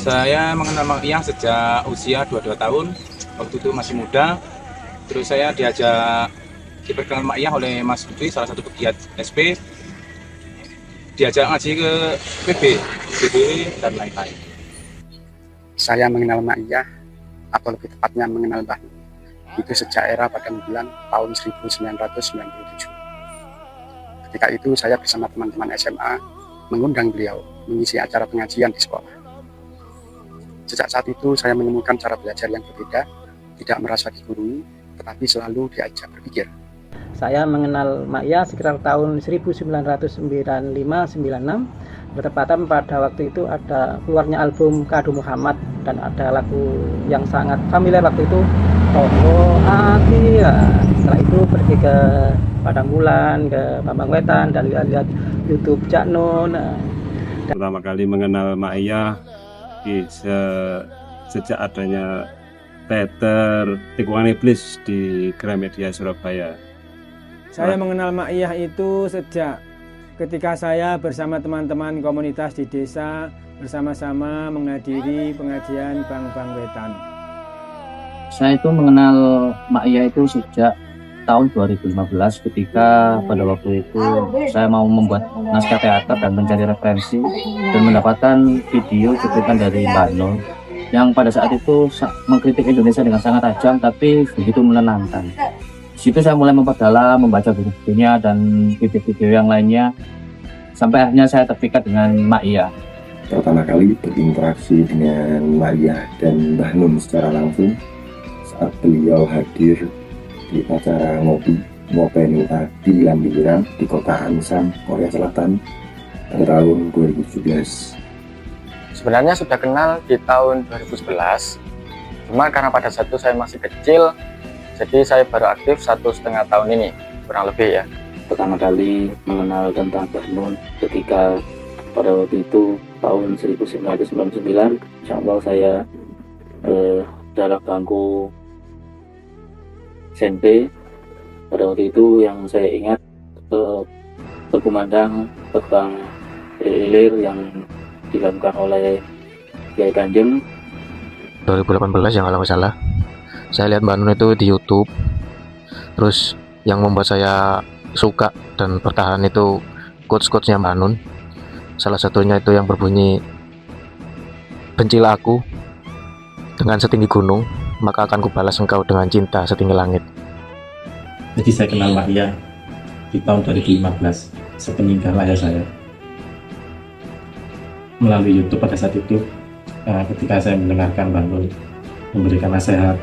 Saya mengenal Mak Iyah sejak usia 22 tahun. Waktu itu masih muda. Terus saya diperkenalkan Mak Iyah oleh Mas Budi, salah satu pegiat SP. Diajak ngaji ke PB, dan lain-lain. Saya mengenal Mak Iyah, atau lebih tepatnya mengenal Mbah Nun, itu sejak era Padang Bulan tahun 1997. Ketika itu saya bersama teman-teman SMA mengundang beliau mengisi acara pengajian di sekolah. Sejak saat itu saya menemukan cara belajar yang berbeda, tidak merasa digurui, tetapi selalu diajak berpikir. Saya mengenal Mak Iyah sekitar tahun 1995-96, bertepatan pada waktu itu ada keluarnya album Kado Muhammad dan ada lagu yang sangat familiar waktu itu, Toko Ati. Setelah itu pergi ke Padang Bulan, ke Bambang Wetan dan lihat YouTube Cak Nun. Pertama kali mengenal Mak Iyah sejak adanya teater Tikungan Iblis di Gramedia Surabaya. Saya mengenal Mak Iyah itu sejak ketika saya bersama teman-teman komunitas di desa bersama-sama menghadiri pengajian Bang Wetan. Saya itu mengenal Mak Iyah itu sejak tahun 2015 ketika pada waktu itu saya mau membuat naskah teater dan mencari referensi dan mendapatkan video cuplikan dari Mbak Nun yang pada saat itu mengkritik Indonesia dengan sangat tajam tapi begitu menenangkan. Di situ saya mulai memperdalam, membaca buku-bukunya dan video-video yang lainnya sampai akhirnya saya terpikat dengan Mak Iyah. Pertama kali berinteraksi dengan Mak Iyah dan Mbah Nun secara langsung saat beliau hadir di acara Ngopi di Lambiran di kota Ansan, Korea Selatan pada tahun 2017. Sebenarnya sudah kenal di tahun 2011, cuma karena pada saat itu saya masih kecil, jadi saya baru aktif 1,5 tahun ini, kurang lebih ya. Pertama kali mengenal tentang Mbah Nun ketika pada waktu itu tahun 1999, insya Allah saya dalam bangku SMP. Pada waktu itu yang saya ingat berkumandang tentang lilir yang dilakukan oleh Kiai Kanjeng 2018 yang kalau nggak salah. Saya lihat Mbak Nun itu di YouTube, terus yang membuat saya suka dan bertahan itu quotes-quotesnya Mbak Nun. Salah satunya itu yang berbunyi, bencilah aku dengan setinggi gunung, maka akan kubalas engkau dengan cinta setinggi langit. Jadi saya kenal Mak Iyah di tahun 2015 sepeninggal ayah saya melalui YouTube pada saat itu. Ketika saya mendengarkan Mbak Nun memberikan nasihat,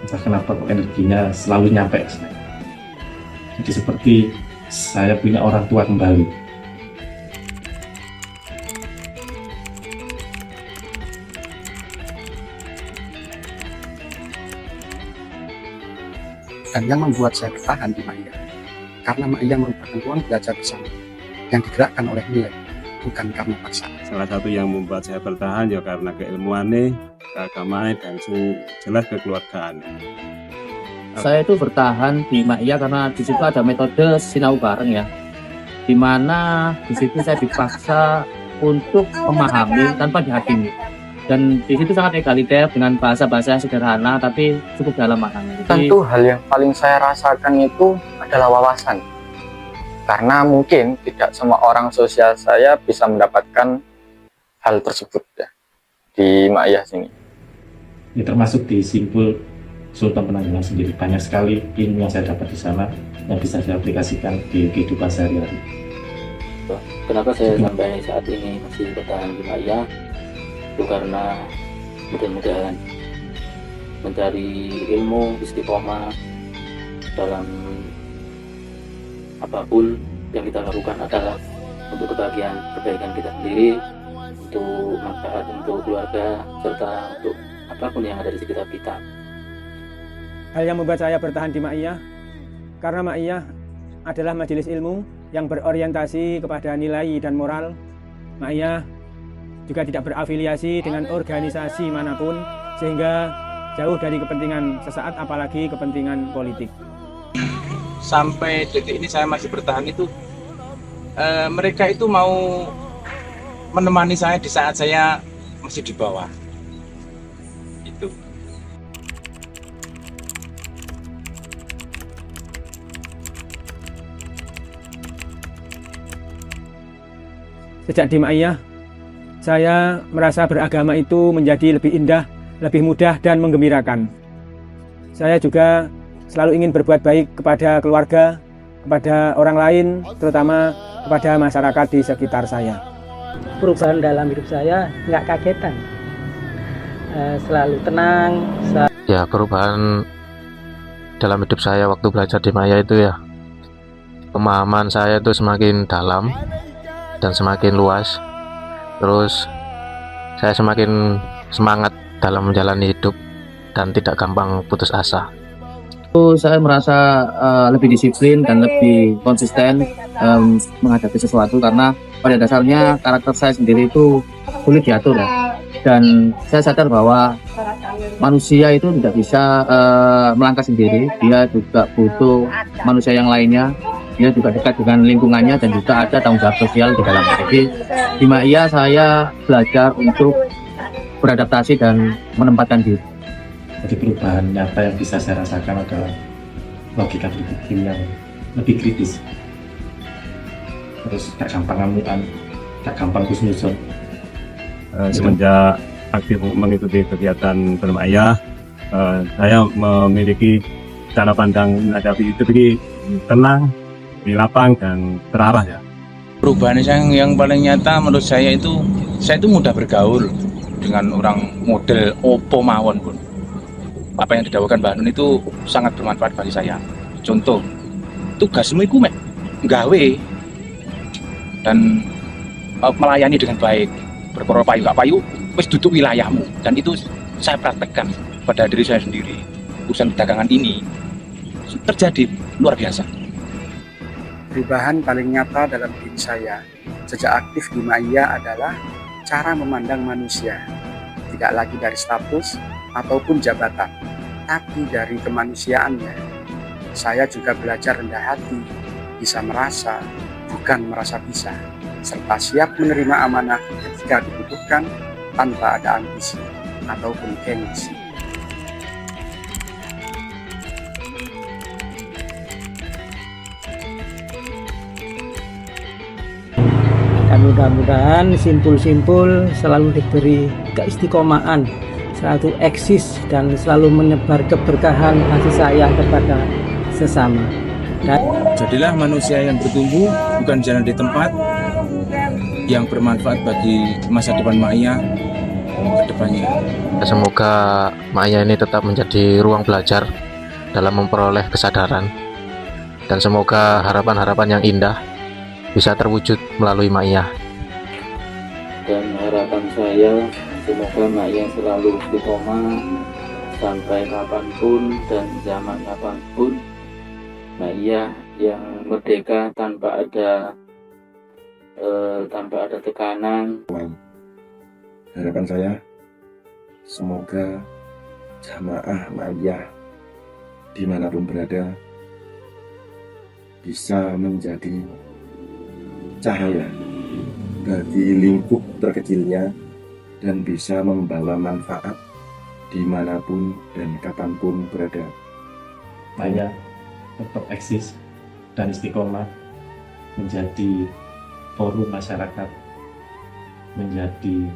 entah kenapa kok energinya selalu nyampe ke saya. Jadi seperti saya punya orang tua kembali. Dan yang membuat saya bertahan di Mak Iyah, karena Mak Iyah merupakan ruang belajar bersama yang digerakkan oleh nilai, bukan karena paksaan. Salah satu yang membuat saya bertahan ya karena keilmuannya, keagamaannya, dan jelas kekeluargaan. Saya itu bertahan di Mak Iyah karena di situ ada metode sinau bareng ya, di mana di situ saya dipaksa untuk memahami tanpa dihakimi, dan di situ sangat egaliter dengan bahasa-bahasa yang sederhana tapi cukup dalam maknanya. Tentu hal yang paling saya rasakan itu adalah wawasan, karena mungkin tidak semua orang sosial saya bisa mendapatkan hal tersebut ya, di Mak Iyah sini. Ini termasuk di Simpul Sultan Penanggalan sendiri, banyak sekali ilmu yang saya dapat di sana yang bisa saya aplikasikan di kehidupan sehari-hari. Kenapa saya sampai saat ini masih bertahan di Mak Iyah? Itu karena mudah-mudahan mencari ilmu istiqomah dalam apapun yang kita lakukan adalah untuk kebaikan kita sendiri, untuk manfaat untuk keluarga, serta untuk apapun yang ada di sekitar kita. Hal yang membuat saya bertahan di Mak Iyah karena Mak Iyah adalah majelis ilmu yang berorientasi kepada nilai dan moral. Mak Iyah juga tidak berafiliasi dengan organisasi manapun, sehingga jauh dari kepentingan sesaat, apalagi kepentingan politik. Sampai detik ini saya masih bertahan itu, mereka itu mau menemani saya di saat saya masih di bawah. Itu. Sejak di Ma'iyah, saya merasa beragama itu menjadi lebih indah, lebih mudah dan menggembirakan. Saya juga selalu ingin berbuat baik kepada keluarga, kepada orang lain, terutama kepada masyarakat di sekitar saya. Perubahan dalam hidup saya nggak kagetan, selalu tenang. Ya, perubahan dalam hidup saya waktu belajar di Ma'iyah itu ya, pemahaman saya itu semakin dalam dan semakin luas. Terus saya semakin semangat dalam menjalani hidup dan tidak gampang putus asa. Saya merasa lebih disiplin dan lebih konsisten menghadapi sesuatu, karena pada dasarnya karakter saya sendiri itu sulit diatur ya. Dan saya sadar bahwa manusia itu tidak bisa melangkah sendiri, dia juga butuh manusia yang lainnya. Dia juga dekat dengan lingkungannya dan juga ada tanggung jawab sosial di dalamnya. Jadi di Ma'iyah saya belajar untuk beradaptasi dan menempatkan diri. Jadi perubahan nyata yang bisa saya rasakan adalah logika berpikir yang lebih kritis. Terus gak gampang ngamukan, gak gampang kusnuzon. Semenjak aktif mengikuti kegiatan berma'iyah, saya memiliki cara pandang menghadapi hidup ini tenang, lapang dan terarah ya. Perubahan yang paling nyata menurut saya itu mudah bergaul dengan orang model opo mawon pun. Apa yang didawuhkan Mbah Nun itu sangat bermanfaat bagi saya. Contoh, tugasmu itu nggawe dan melayani dengan baik. Berkoro payu gak payu, wis duduk wilayahmu. Dan itu saya praktekkan pada diri saya sendiri. Urusan dagangan ini terjadi luar biasa. Perubahan paling nyata dalam diri saya sejak aktif di Ma'iyah adalah cara memandang manusia, tidak lagi dari status ataupun jabatan, tapi dari kemanusiaannya. Saya juga belajar rendah hati, bisa merasa, bukan merasa bisa, serta siap menerima amanah ketika dibutuhkan tanpa ada ambisi ataupun gengsi. Dan mudah-mudahan simpul-simpul selalu diberi keistiqomahan, selalu eksis dan selalu menyebar keberkahan kasih sayang kepada sesama. Dan Jadilah manusia yang bertumbuh, bukan jalan di tempat, yang bermanfaat bagi masa depan Ma'iyah ke depannya. Semoga Ma'iyah ini tetap menjadi ruang belajar dalam memperoleh kesadaran, dan semoga harapan-harapan yang indah bisa terwujud melalui Ma'iyah. Dan harapan saya semoga Ma'iyah selalu istiqomah sampai kapanpun dan zaman kapanpun. Ma'iyah yang merdeka tanpa ada tekanan. Harapan saya, semoga jamaah Ma'iyah dimanapun berada bisa menjadi cahaya bagi lingkup terkecilnya dan bisa membawa manfaat dimanapun dan kapanpun berada. Ma'iyah tetap eksis dan istiqomah menjadi forum masyarakat, menjadi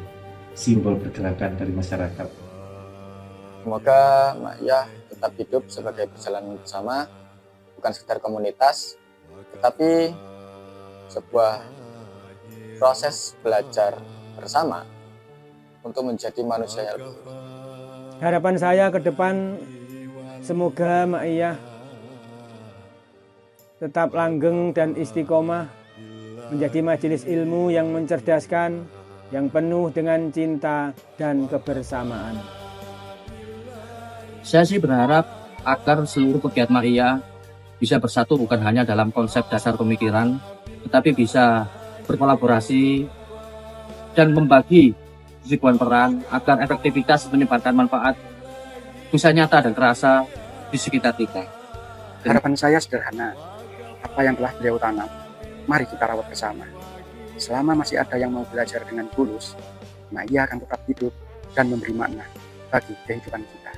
simbol pergerakan dari masyarakat. Semoga Ma'iyah tetap hidup sebagai perjalanan bersama, bukan sekedar komunitas, tetapi sebuah proses belajar bersama untuk menjadi manusia yang lebih. Harapan saya ke depan, semoga Ma'iyah tetap langgeng dan istiqomah, menjadi majelis ilmu yang mencerdaskan, yang penuh dengan cinta dan kebersamaan. Saya sih berharap agar seluruh pegiat Ma'iyah bisa bersatu bukan hanya dalam konsep dasar pemikiran, tetapi bisa berkolaborasi dan membagi ribuan peran agar efektivitas menyebarkan manfaat bisa nyata dan terasa di sekitar kita. Harapan saya sederhana, apa yang telah beliau tanam, mari kita rawat bersama. Selama masih ada yang mau belajar dengan tulus, Maia akan tetap hidup dan memberi makna bagi kehidupan kita.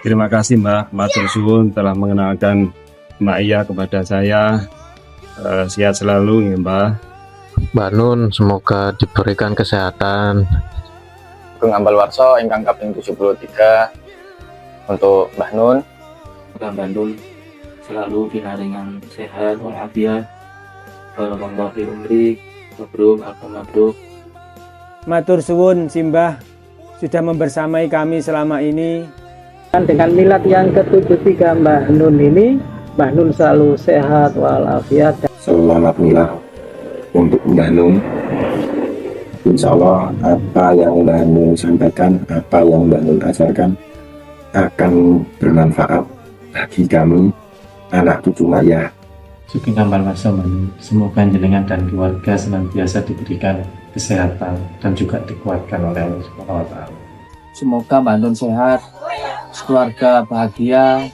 Terima kasih Mbak Matur Suwun telah mengenalkan Maia kepada saya. Sehat selalu ya Mbak. Mbak Nun semoga diberikan kesehatan. Sugeng Ambal Warso ingkang kaping 73 untuk Mbah Nun. Mbah Nun selalu pinaringan sehat walafiat. Barakallahu fi umri, mabruk, mabruk. Matur suwun Simbah sudah membersamai kami selama ini. Dengan milad yang ke-73 Mbah Nun ini, Mbah Nun selalu sehat walafiat. Selamat milad untuk Mbah Nun. Insya Allah apa yang Mbah Nun sampaikan, apa yang Mbah Nun ajarkan akan bermanfaat bagi kami, anak cucu Maia. Sugeng Ambal Warso Mbah Nun, semoga jenengan dan keluarga senantiasa diberikan kesehatan dan juga dikuatkan oleh Allah Subhanahu wa Ta'ala. Semoga Mbah Nun sehat, keluarga bahagia.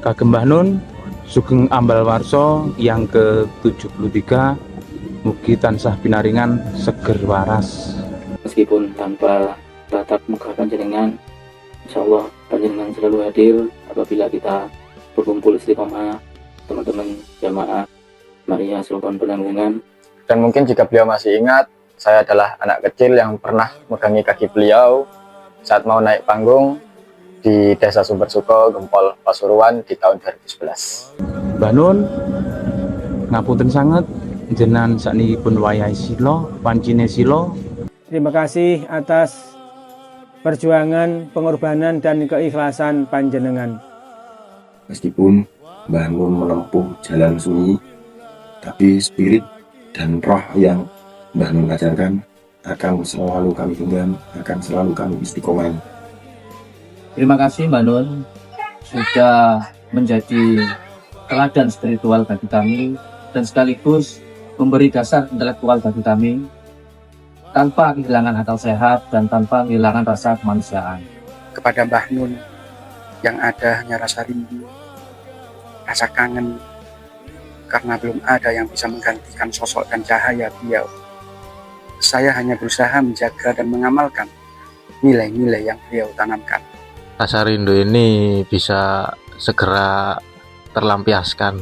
Kagem Mbah Nun, Sugeng Ambal Warso yang ke-73, mugi tansah pinaringan seger waras. Meskipun tanpa tatap muka panjenengan, insya Allah panjenengan selalu hadir apabila kita berkumpul istiqomah teman-teman jamaah Maia Sultan Penanggungan. Dan mungkin jika beliau masih ingat, saya adalah anak kecil yang pernah megangi kaki beliau saat mau naik panggung di Desa Sumber Suko, Gempol, Pasuruan di tahun 2011. Mbah Nun, ngapunten sangat jenengan sakniki wayahe sila, pancine sila. Terima kasih atas perjuangan, pengorbanan, dan keikhlasan panjenengan. Meskipun Mbah Nun menempuh jalan sunyi, tapi spirit dan roh yang Mbah Nun ajarkan akan selalu kami genggam, akan selalu kami istiqomah. Terima kasih Mbak Nun sudah menjadi teladan spiritual bagi kami dan sekaligus memberi dasar intelektual bagi kami tanpa kehilangan akal sehat dan tanpa kehilangan rasa kemanusiaan. Kepada Mbah Nun yang ada hanya rasa rindu, rasa kangen, karena belum ada yang bisa menggantikan sosok dan cahaya beliau. Saya hanya berusaha menjaga dan mengamalkan nilai-nilai yang beliau tanamkan. Rasa rindu ini bisa segera terlampiaskan.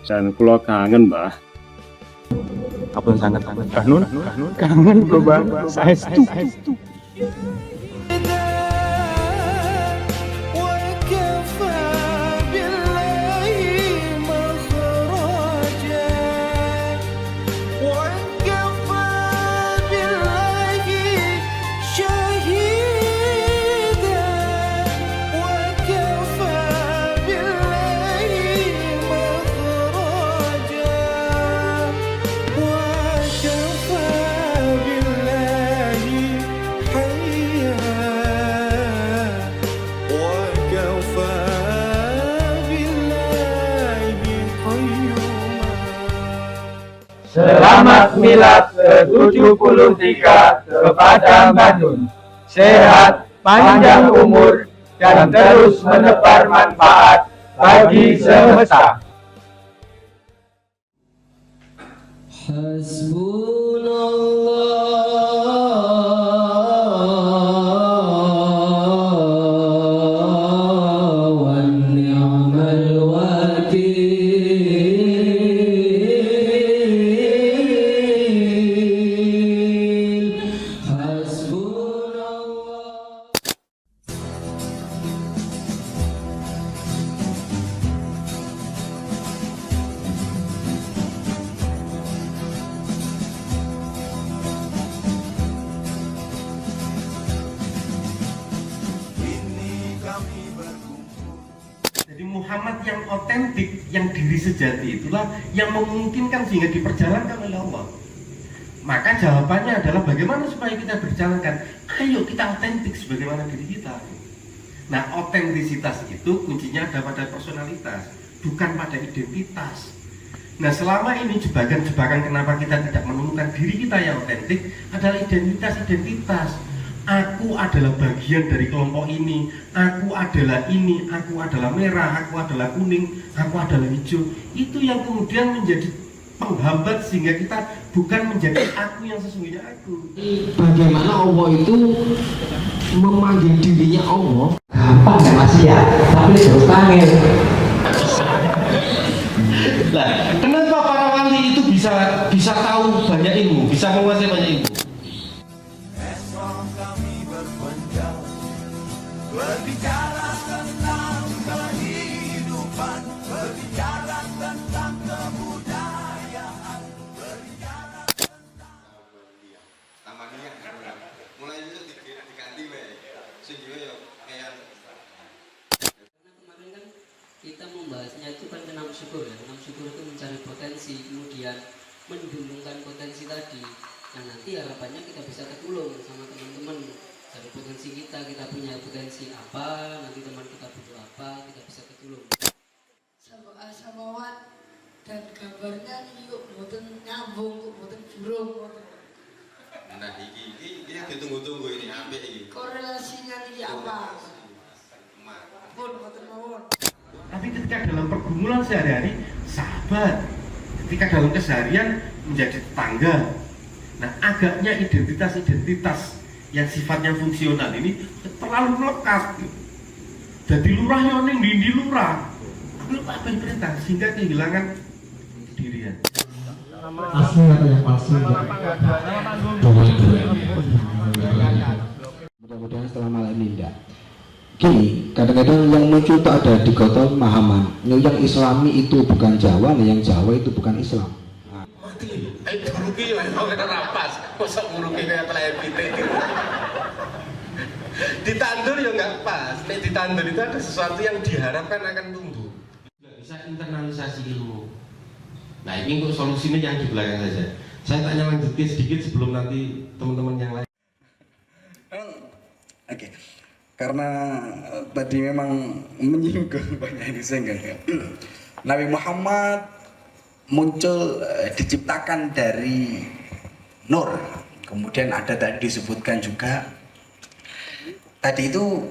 Dan kula kangen Mbah. Apun sangat Mbah Nun, kangen bro Bang, saestu. Selamat milad ke-73 kepada Mbah Nun. Sehat, panjang umur, dan terus menebar manfaat bagi semesta. Muhammad yang otentik, yang diri sejati itulah yang memungkinkan sehingga diperjalankan oleh Allah. Maka jawabannya adalah bagaimana supaya kita berjalankan? Ayo kita otentik sebagaimana diri kita. Nah, otentisitas itu kuncinya ada pada personalitas, bukan pada identitas. Nah, selama ini jebakan-jebakan kenapa kita tidak menemukan diri kita yang otentik adalah identitas-identitas. aku adalah bagian dari kelompok ini, aku adalah ini, aku adalah merah, aku adalah kuning, aku adalah hijau. Itu yang kemudian menjadi penghambat sehingga kita bukan menjadi aku yang sesungguhnya aku. Bagaimana Allah itu memanggil dirinya Allah? Gampang ya Mas ya, tapi terus kangen. Nah, kenapa para wali itu bisa tahu banyak ilmu, bisa menguasai banyak ilmu? Berbicara tentang kehidupan, berbicara tentang kebudayaan, berbicara tentang Tamaniyah mulai itu diganti sehingga ya kayak karena kemarin kan kita membahasnya itu kan enam syukur ya. Enam syukur itu mencari potensi, kemudian mendulungkan potensi tadi. Nah nanti harapannya kita bisa ketulung sama teman-teman dari potensi kita punya potensi apa, nanti teman kita butuh apa, kita bisa ketulung. Samawat dan gambarnya yuk boten nyambung, kok boten burung. nah ini yang ditunggu-tunggu ini apik iki. Korelasinya ini apa? Pun boten mawon. Tapi ketika dalam pergumulan sehari-hari, sahabat. Ketika dalam keseharian menjadi tetangga. Nah, agaknya identitas-identitas yang sifatnya fungsional ini terlalu melekat. Jadi lurah yang di lurah. Tapi apa yang perintah sehingga kehilangan dirian. Asli atau yang palsu? Mudah-mudahan setelah malam ini enggak. Gini, kadang-kadang yang muncul itu ada di kota pemahaman. Yang Islami itu bukan Jawa, yang Jawa itu bukan Islam. Rugi ya, kena rapas. Masa rugi kayak televisi. Ditandur ya nggak pas. Nek ditandur itu ada sesuatu yang diharapkan akan tumbuh. Nggak bisa internalisasi ilmu. Nah ini untuk solusinya yang di belakang saja. Saya tanya lanjutin sedikit sebelum nanti teman-teman yang lain. Oke. Karena tadi memang menyinggung banyak disinggung. Nabi Muhammad muncul diciptakan dari nur. Kemudian ada tadi disebutkan juga tadi itu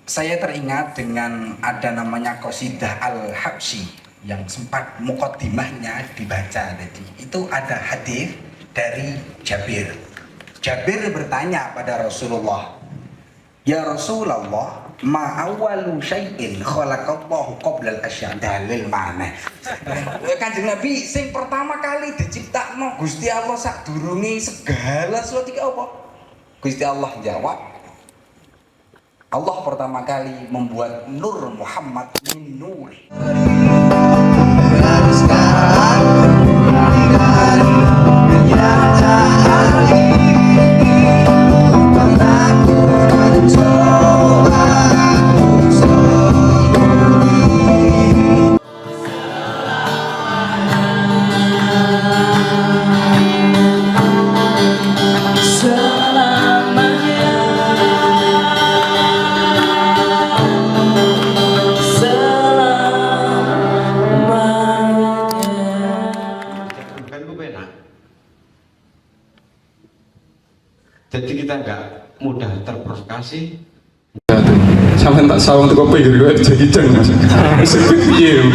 saya teringat dengan ada namanya Qasidah Al-Habsyi yang sempat muqaddimahnya dibaca tadi. Itu ada hadis dari Jabir. Jabir bertanya pada Rasulullah, "Ya Rasulullah, ma awwalu syai'in khalaqallahu qabla al-asya'?" Dalil mana? Kanjeng Nabi sing pertama kali diciptakno Gusti Allah sadurunge segala sesuatu iki apa? Gusti Allah jawab, Allah pertama kali membuat Nur Muhammad min nur. Jadi kita nggak mudah terprovokasi. Sampai tak sawang tuh kopi gitu jadi ceng. Piye?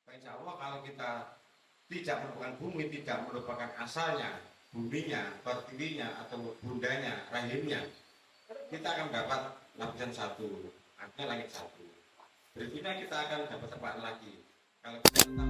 Insya Allah kalau kita tidak merupakan bumi, tidak merupakan asalnya, bundinya, pertiwinya, atau bundanya, rahimnya, kita akan dapat lapisan 1, artinya langit 1. Berikutnya kita akan dapat tempat lagi. Kalau kita tetap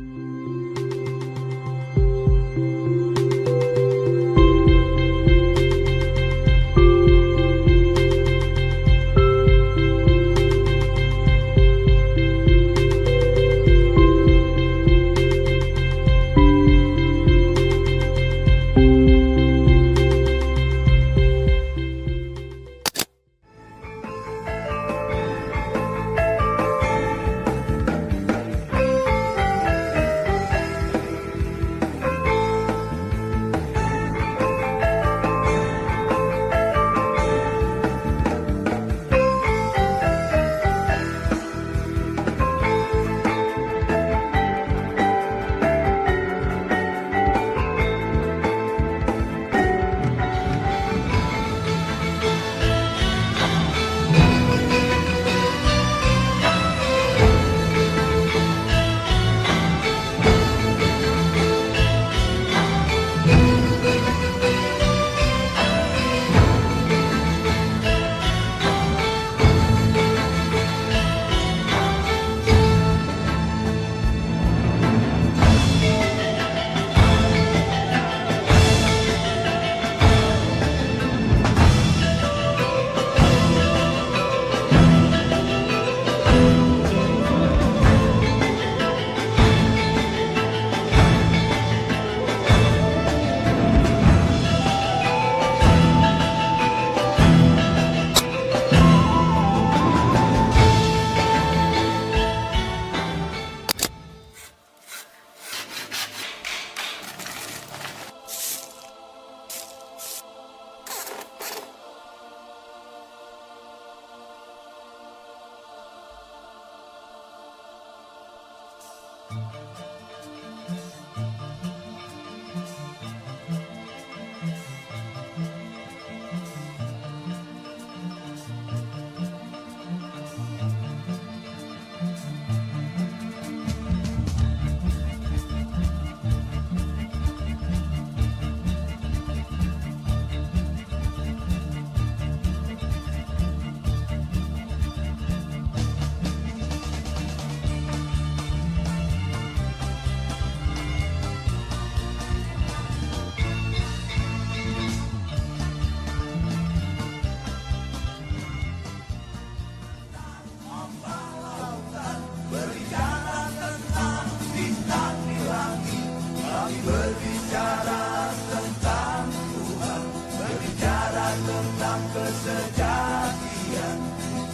berbicara tentang Tuhan, berbicara tentang kesejatian,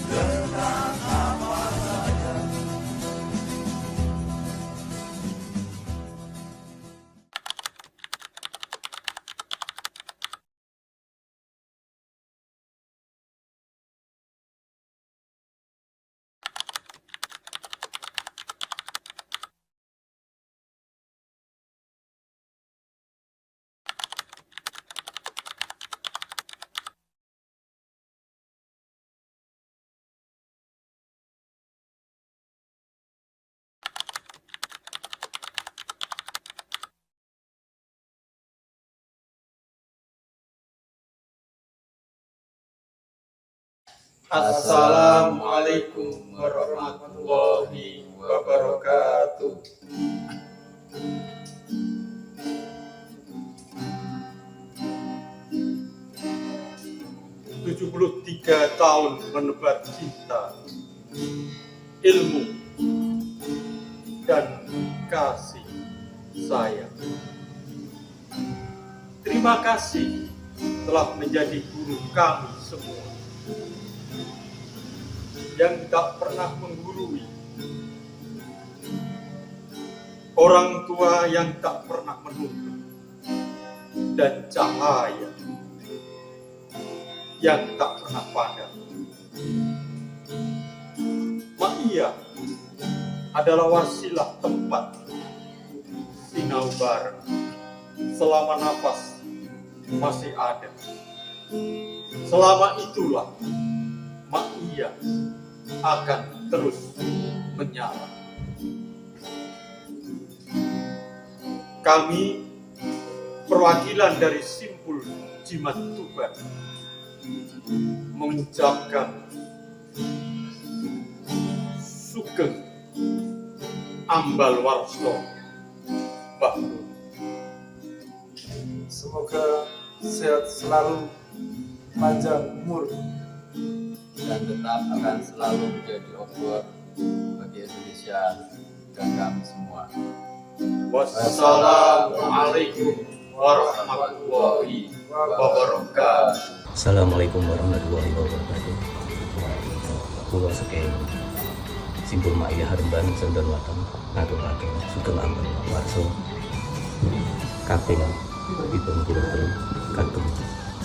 tentang apa saja. Assalamualaikum warahmatullahi wabarakatuh. "73 tahun menebar cinta, ilmu, dan kasih sayang. Terima kasih telah menjadi guru kami semua yang tak pernah menggurui, orang tua yang tak pernah menuntut, dan cahaya yang tak pernah padam. Ma'iyah adalah wasilah tempat sinau bareng selama nafas masih ada. Selama itulah Ma'iyah akan terus menyala. Kami perwakilan dari simpul jimat Tuban mengucapkan Sugeng Ambal Warso Mbah Nun. Semoga sehat selalu, panjang umur, dan tetap akan selalu menjadi obor bagi Indonesia dan kami semua. Wassalamualaikum warahmatullahi wabarakatuh. Assalamualaikum warahmatullahi wabarakatuh. Pulau Sekeng Simpul Ma'iyah Haremban Sendan Watan ngaturaken Sugeng Ambal Warso kaping 70 kagem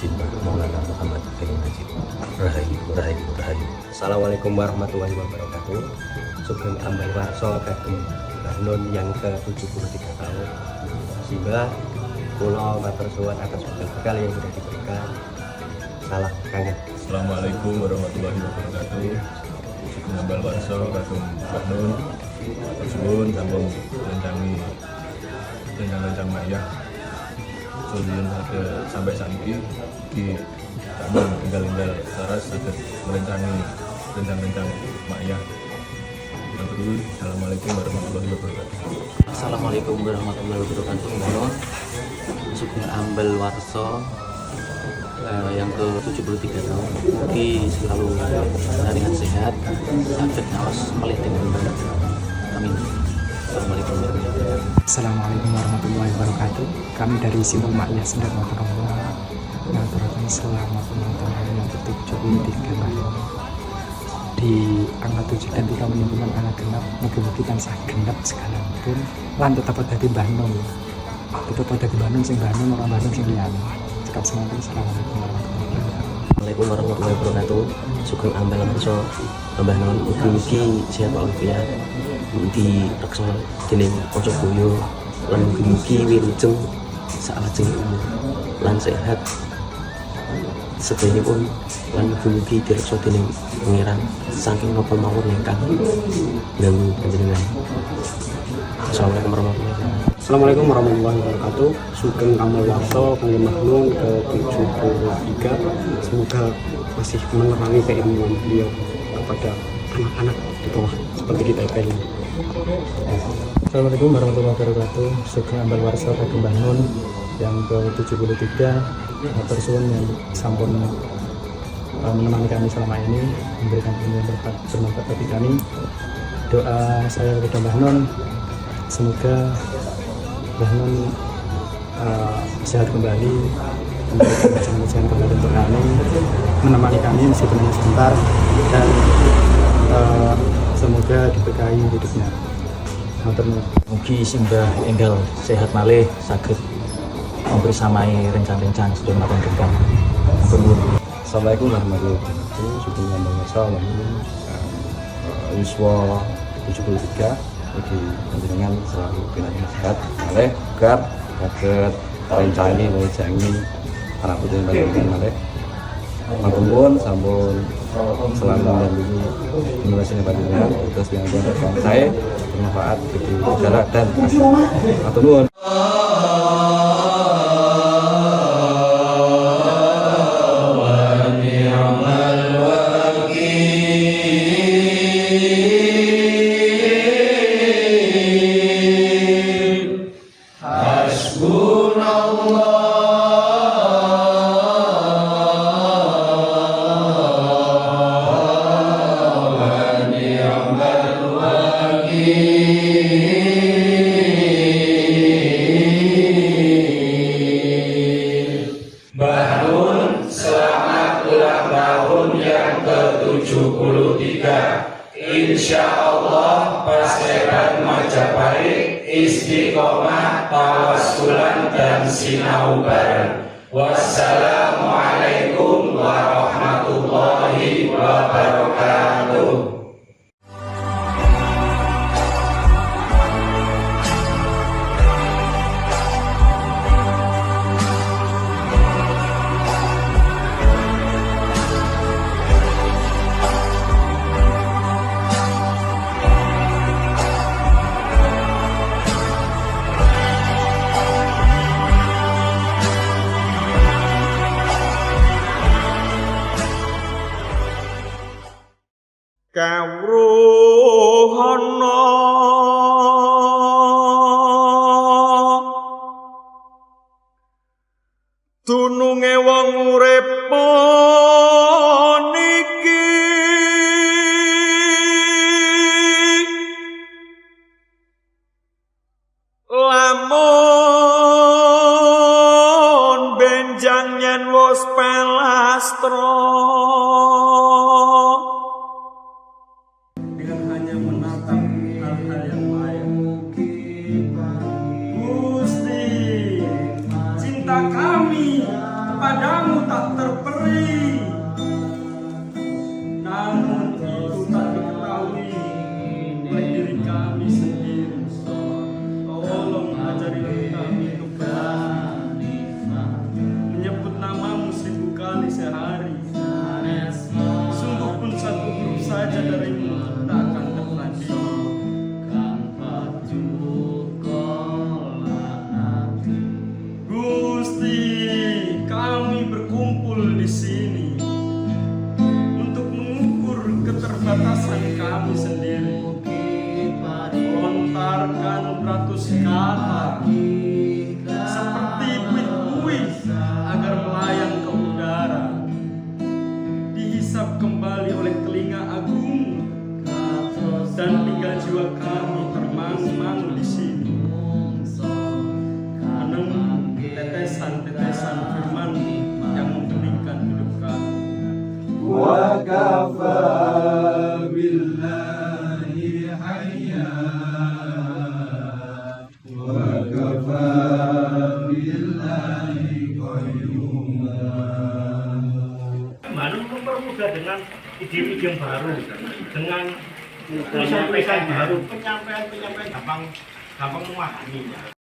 Simbah Maulana Muhammad Kiai Najib Rahayu Rahayu Rahayu. Assalamualaikum warahmatullahi wabarakatuh. Sugeng Ambal Warso kagem Mbah Nun yang ke-73 tahun. Simbah kula matur suwun atas bekal yang sudah diberikan. Salam kangen. Assalamualaikum warahmatullahi wabarakatuh. Sugeng Ambal Warso kagem Mbah Nun. Matur suwun sampun rencani rencang Ma'iyah Julian ada sampai saat ini di kami tinggal saras saged merencani rencang Ma'iyah. Assalamualaikum warahmatullahi wabarakatuh. Assalamualaikum warahmatullahi wabarakatuh. Mohon Sugeng Ambal Warso yang ke-73 tahun. Mugi selalu dengan sehat, sakit nawas melih dengan baik. Amin. Assalamualaikum warahmatullahi wabarakatuh. Assalamualaikum warahmatullahi wabarakatuh. Kami dari Simpul Ma'iyah Sendan Watan mengaturkan selamat ulang tahun yang ke-73 tahun. Di angka 7 dan 3 menimbulkan anak genap, mugi-mugi tansah genap sekalipun lan tetap dadi Mbah Nun. Tetap dadi Mbah Nun sing Mbah Nun ora Mbah Nun sing liyane. Cekap semanten. Assalamualaikum warahmatullahi wabarakatuh. Assalamualaikum warahmatullahi wabarakatuh. Sugeng Ambal Warso Mbah Nun mugi-mugi sehat walafiat. Di reksa dening kanca boyo lan mugi-mugi wilujeng salajeng umur lan sehat sedayanipun lan mugi-mugi direksa dening pangeran saking napa mawon ingkang ganggu panjenengan. Assalamualaikum warahmatullahi wabarakatuh. Assalamualaikum warahmatullahi wabarakatuh. Sugeng Ambal Warso kangge Mbah Nun ke-73. Semoga masih menerangi keilmuan beliau kepada anak-anak di bawah seperti kita ini. Assalamualaikum warahmatullahi wabarakatuh. Sugeng Ambal Warso kagem Mbah Nun yang ke-73. Matur suwun yang sampun menemani kami selama ini, memberikan ilmu yang bermanfaat bagi kami. Doa saya kepada Mbah Nun, semoga Mbah Nun sehat kembali, memberikan ujian kembali untuk kami, menemani kami meskipun hanya sebentar, dan semoga diberkahi hidupnya. Mugi simbah enggal sehat malih saged membersamai rencang-rencang sedaya matang gengkang. Assalamualaikum warahmatullahi wabarakatuh. Sugeng Ambal Warso yuswa 73. Mugi panjenengan selalu binatang sehat malih gar saged rencangi anak putra panjenengan malih. Matur nuwun sampun selalu mendampingi generasi panjenengan terus yang saya bermanfaat bagi negara dan masyarakat. Matur nuwun. Insya Allah paseban Majapahit istiqomah tawassulan dan sinau bareng. Wassalamualaikum warahmatullahi wabarakatuh. kawruhana dununge wong urip niki lamun benjang yen wis pelastra dengan hanya menatap hal-hal yang lain. Gusti, cinta kami kepadamu tak terperi, namun itu tak diketahui oleh diri kami sendiri. Tolong ajari kami untuk menyebut namamu 1000 kali sehari. Sungguh pun satu huruf saja darimu tak akan tertandingi. Gusti, kami berkumpul di sini untuk mengukur keterbatasan kami sendiri. Lontarkan beratus kata seperti buih-buih agar melayang ke udara, dihisap kembali oleh telinga agung, dan tinggal jiwa kami termangu-mangu di sini menenun tetesan-tetesan firman yang membeningkan hidup kami. Wa kafa billahi hayya wa kafa billahi qayyuma. Manu mempermudah dengan ide-ide baru, dengan tulisan-tulisan baru, penyampaian gampang memahaminya.